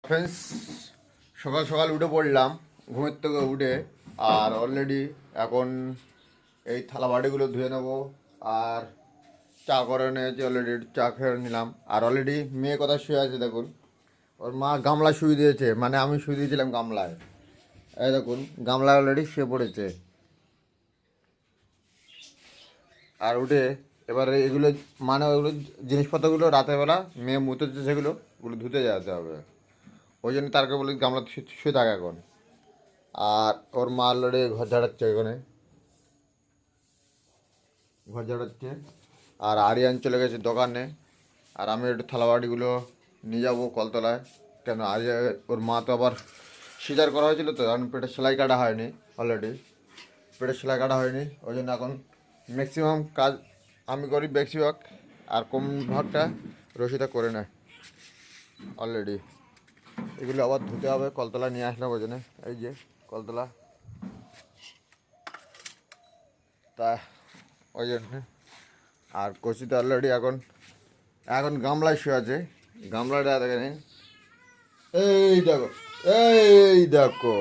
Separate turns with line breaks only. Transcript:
Friends, সকাল সকাল উঠে পড়লাম ঘুমের থেকে উঠে। আর অলরেডি এখন এই থালা বাটিগুলো ধুয়ে নেবো। আর চা করে নিয়েছি, অলরেডি চা খেয়ে নিলাম। আর অলরেডি মেয়ে কোথায় শুয়ে আছে দেখুন, ওর মা গামলা শুয়ে দিয়েছে, মানে আমি শুয়ে দিয়েছিলাম গামলায়। এই দেখুন গামলায় অলরেডি শুয়ে পড়েছে। আর উঠে এবারে এগুলো মানে ওগুলো জিনিসপত্রগুলো রাতের বেলা মেয়ে মুতেছে, সেগুলো ওগুলো ধুতে যেতে হবে। ওই জন্য তারকে বলি গামলা শুয়ে থাকে এখন। আর ওর মা অলরেডি ঘর ঝাড়াচ্ছে, এখানে ঘর ঝাড়াচ্ছে। আর আরিয়ান চলে গেছে দোকানে। আর আমি একটু থালাবাটিগুলো নিয়ে যাবো কলতলায়। কেন আরিয়া ওর মা তো আবার সিজার করা হয়েছিল, তো এখন পেটে সেলাই কাটা হয়নি। অলরেডি পেটে সেলাই কাটা হয়নি, ওই জন্য এখন ম্যাক্সিমাম কাজ আমি করি বেশিরভাগ। আর কম ভাগটা রশিদা করে নেয় অলরেডি। এগুলো আবার ধুতে হবে, কলতলা নিয়ে আসলাম ওই জন্য। এই যে কলতলা, তা ওই জন্য। আর কচিতে অলরেডি এখন এখন গামলায় শুয়ে আছে। গামলাটা দেখেন, এই দেখো, এই দেখো।